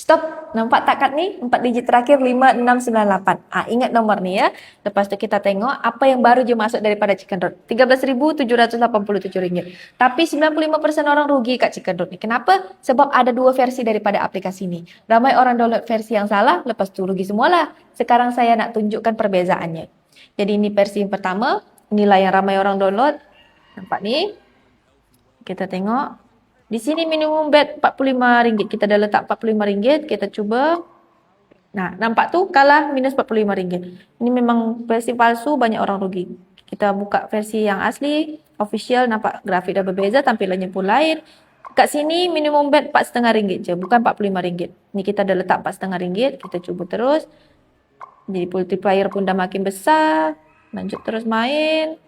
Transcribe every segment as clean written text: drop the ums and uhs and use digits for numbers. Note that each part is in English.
Stop. Nampak tak kat ni? 4 digit terakhir 5698. Ingat nomor ni ya. Lepas tu kita tengok apa yang baru je masuk daripada Chicken Road. RM13,787. Tapi 95% orang rugi kat Chicken Road ni. Kenapa? Sebab ada dua versi daripada aplikasi ni. Ramai orang download versi yang salah, lepas tu rugi semualah. Sekarang saya nak tunjukkan perbezaannya. Jadi ini versi yang pertama. Inilah yang ramai orang download. Nampak ni? Kita tengok. Di sini minimum bet RM45. Kita dah letak RM45. Kita cuba. Nah, nampak tu kalah minus RM45. Ini memang versi palsu, banyak orang rugi. Kita buka versi yang asli, official, nampak grafik dah berbeza, tampilannya pun lain. Kat sini minimum bet RM4,5 je, bukan RM45. Ni kita dah letak RM4,5. Kita cuba terus. Jadi multiplier pun dah makin besar. Lanjut terus main.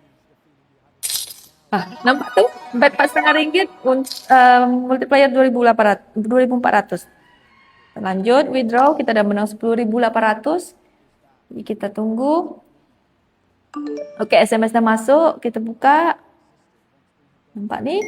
Nampak tu? Bet RM4,5, multiplier 2,400. Lanjut, withdraw. Kita dah menang 10,800. Jadi kita tunggu. Okey, SMS dah masuk. Kita buka. Nampak ni?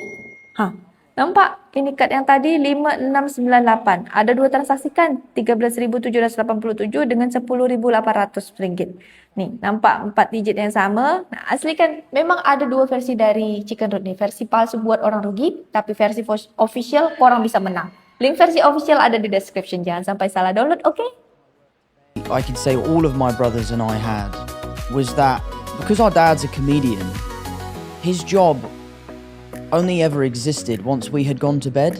Nampak? Ini kad yang tadi 5698. Ada dua transaksi kan? RM13,787 dengan RM10,800. Ni, nampak 4 digit yang sama. Nah, asli kan memang ada dua versi dari Chicken Road ni. Versi palsu buat orang rugi, tapi versi official korang bisa menang. Link versi official ada di description. Jangan sampai salah download, okay? I can say all of my brothers and I had was that because our dad's a comedian, his job only ever existed once we had gone to bed,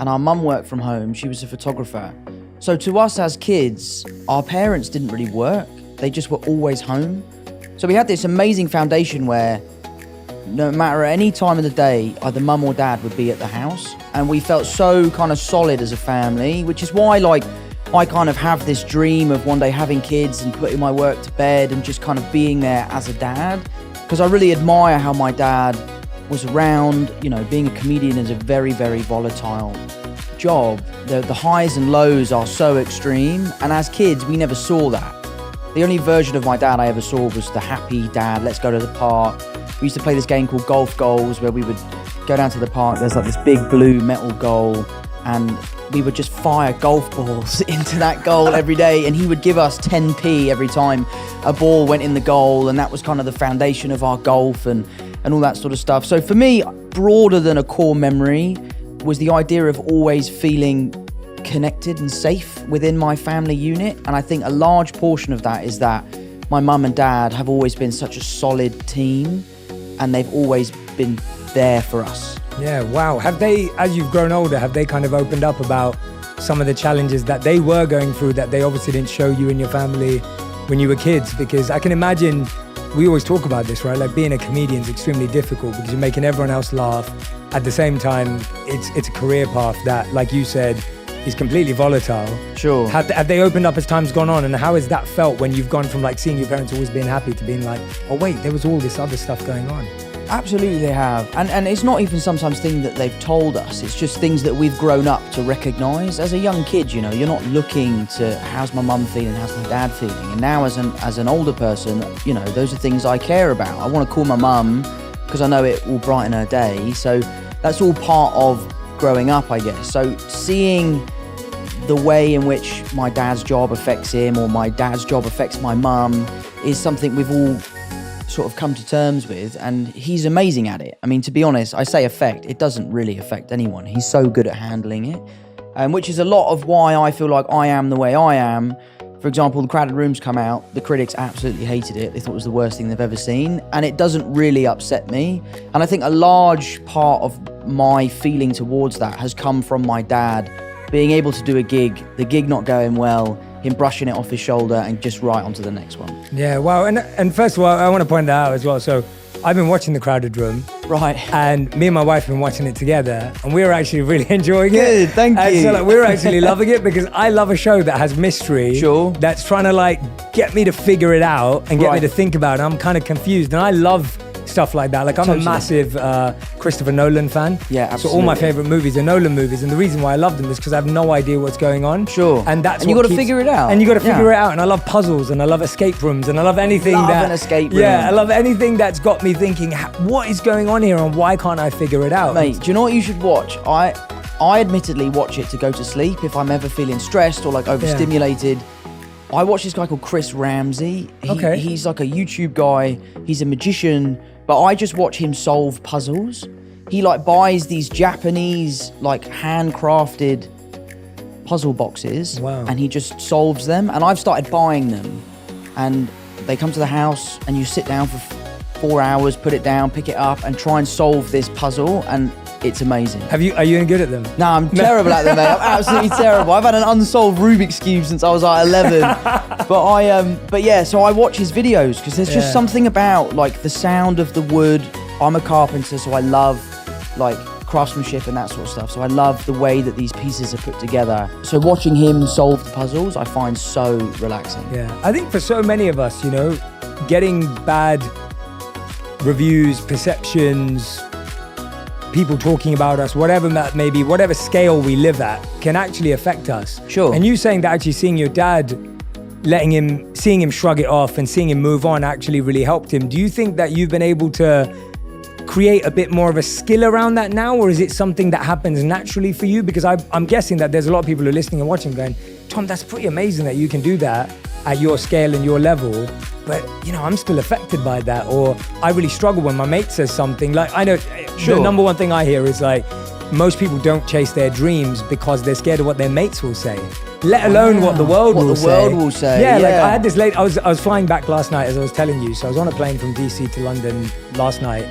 and our mum worked from home. She was a photographer. So to us as kids, our parents didn't really work. They just were always home. So we had this amazing foundation where no matter any time of the day, either mum or dad would be at the house. And we felt so kind of solid as a family, which is why I kind of have this dream of one day having kids and putting my work to bed and just kind of being there as a dad. Because I really admire how my dad was around. You know, being a comedian is a very, very volatile job. The highs and lows are so extreme. And as kids, we never saw that. The only version of my dad I ever saw was the happy dad, let's go to the park. We used to play this game called Golf Goals where we would go down to the park, there's like this big blue metal goal, and we would just fire golf balls into that goal every day, and he would give us 10p every time a ball went in the goal, and that was kind of the foundation of our golf and all that sort of stuff. So for me, broader than a core memory was the idea of always feeling connected and safe within my family unit. And I think a large portion of that is that my mum and dad have always been such a solid team, and they've always been there for us. Yeah, wow. Have they, as you've grown older, have they kind of opened up about some of the challenges that they were going through that they obviously didn't show you and your family when you were kids? Because I can imagine, we always talk about this, right? Like being a comedian is extremely difficult because you're making everyone else laugh. At the same time, it's a career path that, like you said, is completely volatile. Sure. Have they opened up as time's gone on, and how has that felt when you've gone from like seeing your parents always being happy to being like, oh wait, there was all this other stuff going on? Absolutely they have. And it's not even sometimes things that they've told us, it's just things that we've grown up to recognise. As a young kid, you know, you're not looking to how's my mum feeling, how's my dad feeling. And now as an older person, you know, those are things I care about. I want to call my mum because I know it will brighten her day. So that's all part of growing up, I guess. So seeing the way in which my dad's job affects him or my dad's job affects my mum is something we've all sort of come to terms with, and he's amazing at it. I mean, to be honest, I say affect, it doesn't really affect anyone. He's so good at handling it, which is a lot of why I feel like I am the way I am. For example, The Crowded Room's come out, the critics absolutely hated it. They thought it was the worst thing they've ever seen, and it doesn't really upset me. And I think a large part of my feeling towards that has come from my dad being able to do a gig, the gig not going well, him brushing it off his shoulder and just right onto the next one. Yeah, wow. And first of all, I want to point that out as well. So I've been watching The Crowded Room. Right. And me and my wife have been watching it together, and we were actually really enjoying it. Good, thank you. And so like, we were actually loving it because I love a show that has mystery. Sure. That's trying to like get me to figure it out and get me Right. to think about it. I'm kind of confused, and I love stuff like that. Like I'm Totally. a massive Christopher Nolan fan. Yeah, So all my absolutely. favorite movies are Nolan movies, and the reason why I love them is because I have no idea what's going on. Sure. And that's And you what gotta keeps- figure it out. And you got to figure Yeah. it out. And I love puzzles, and I love escape rooms, and I love anything Love that an escape Yeah, room. I love anything that's got me thinking, what is going on here, and why can't I figure it out? Mate, do you know what you should watch? I admittedly watch it to go to sleep if I'm ever feeling stressed or like overstimulated. I watch this guy called Chris Ramsey. He's like a YouTube guy. He's a magician, but I just watch him solve puzzles. He like buys these Japanese like handcrafted puzzle boxes and he just solves them. And I've started buying them, and they come to the house and you sit down for 4 hours, put it down, pick it up and try and solve this puzzle, and it's amazing. Are you any good at them? No, I'm terrible at them, mate. I'm absolutely terrible. I've had an unsolved Rubik's Cube since I was like 11. But yeah, so I watch his videos because there's just something about like the sound of the wood. I'm a carpenter, so I love like craftsmanship and that sort of stuff. So I love the way that these pieces are put together. So watching him solve the puzzles, I find so relaxing. Yeah, I think for so many of us, you know, getting bad reviews, perceptions, people talking about us, whatever that may be, whatever scale we live at, can actually affect us. Sure. And you saying that actually seeing your dad, seeing him shrug it off and seeing him move on actually really helped him. Do you think that you've been able to create a bit more of a skill around that now, or is it something that happens naturally for you? Because I'm guessing that there's a lot of people who are listening and watching going, Tom, that's pretty amazing that you can do that at your scale and your level, but you know, I'm still affected by that, or I really struggle when my mate says something. Like, I know the number one thing I hear is like, most people don't chase their dreams because they're scared of what their mates will say, let alone what the world will say. Yeah, like I had this I was flying back last night, as I was telling you, so I was on a plane from DC to London last night,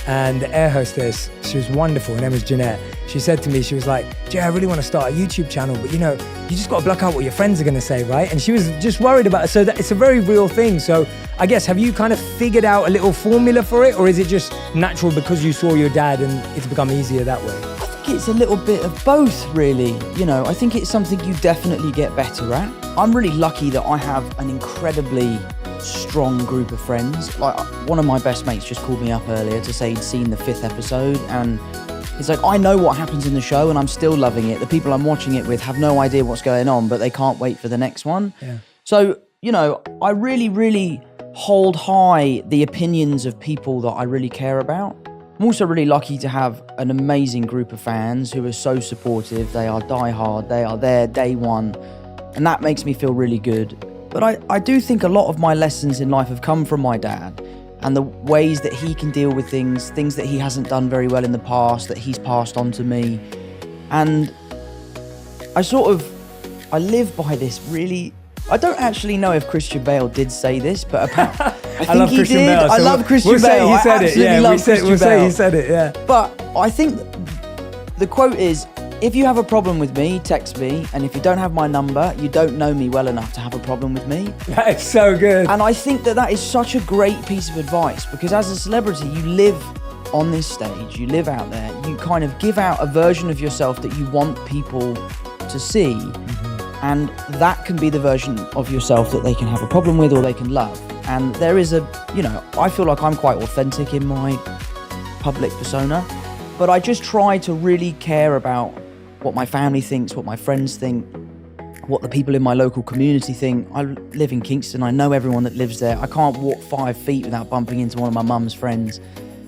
and the air hostess, she was wonderful, her name was Jeanette. She said to me, she was like, Jay, I really want to start a YouTube channel, but you know, you just got to block out what your friends are going to say, right? And she was just worried about it. So that it's a very real thing. So I guess, have you kind of figured out a little formula for it, or is it just natural because you saw your dad and it's become easier that way? I think it's a little bit of both, really. You know, I think it's something you definitely get better at. I'm really lucky that I have an incredibly strong group of friends. Like, one of my best mates just called me up earlier to say he'd seen the 5th episode, and it's like, I know what happens in the show and I'm still loving it. The people I'm watching it with have no idea what's going on, but they can't wait for the next one. Yeah. So, you know, I really, really hold high the opinions of people that I really care about. I'm also really lucky to have an amazing group of fans who are so supportive. They are diehard, they are there day one, and that makes me feel really good. But I do think a lot of my lessons in life have come from my dad, and the ways that he can deal with things that he hasn't done very well in the past, that he's passed on to me. And I live by this really, I don't actually know if Christian Bale did say this, but apparently, I think he Christian did. Bale, I love Christian Bale. He said it. Yeah, we'll say he said it. Yeah. But I think the quote is, if you have a problem with me, text me. And if you don't have my number, you don't know me well enough to have a problem with me. That is so good. And I think that is such a great piece of advice, because as a celebrity, you live on this stage, you live out there, you kind of give out a version of yourself that you want people to see. Mm-hmm. And that can be the version of yourself that they can have a problem with or they can love. And there is I feel like I'm quite authentic in my public persona, but I just try to really care about what my family thinks, what my friends think, what the people in my local community think. I live in Kingston, I know everyone that lives there. I can't walk 5 feet without bumping into one of my mum's friends.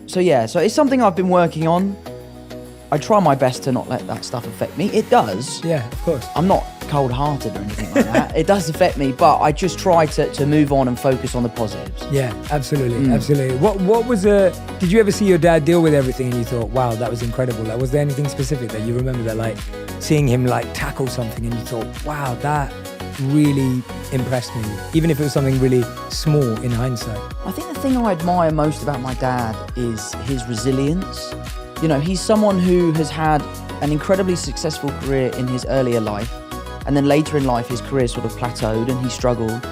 So yeah, so it's something I've been working on. I try my best to not let that stuff affect me. It does. Yeah, of course. I'm not cold-hearted or anything like that. It does affect me, but I just try to move on and focus on the positives. Yeah, absolutely, absolutely. What was did you ever see your dad deal with everything and you thought, wow, that was incredible? Like, was there anything specific that you remember that, like, seeing him like tackle something and you thought, wow, that really impressed me, even if it was something really small in hindsight? I think the thing I admire most about my dad is his resilience. You know, he's someone who has had an incredibly successful career in his earlier life, and then later in life his career sort of plateaued and he struggled,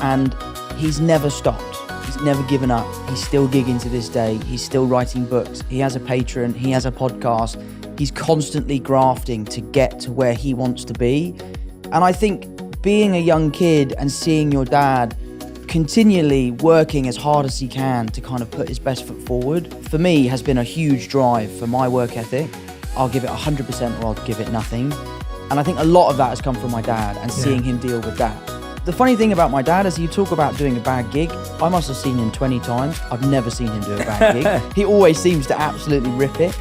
and he's never stopped. He's never given up. He's still gigging to this day. He's still writing books. He has a Patreon. He has a podcast. He's constantly grafting to get to where he wants to be. And I think being a young kid and seeing your dad continually working as hard as he can to kind of put his best foot forward, for me, has been a huge drive for my work ethic. I'll give it 100% or I'll give it nothing. And I think a lot of that has come from my dad and seeing him deal with that. The funny thing about my dad is, you talk about doing a bad gig. I must have seen him 20 times. I've never seen him do a bad gig. He always seems to absolutely rip it.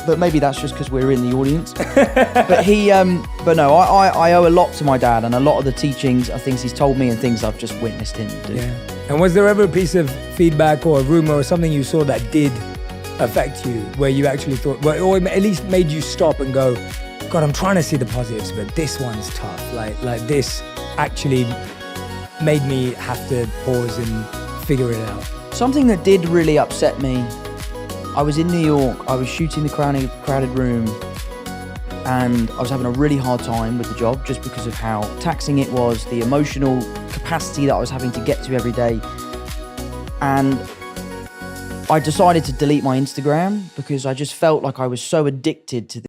But maybe that's just because we're in the audience. But no, I owe a lot to my dad, and a lot of the teachings are things he's told me and things I've just witnessed him do. Yeah. And was there ever a piece of feedback or a rumor or something you saw that did affect you, where you actually thought, well, or at least made you stop and go, God, I'm trying to see the positives, but this one's tough. Like this actually made me have to pause and figure it out. Something that did really upset me, I was in New York, I was shooting The Crowded Room, and I was having a really hard time with the job just because of how taxing it was, the emotional capacity that I was having to get to every day. And I decided to delete my Instagram because I just felt like I was so addicted to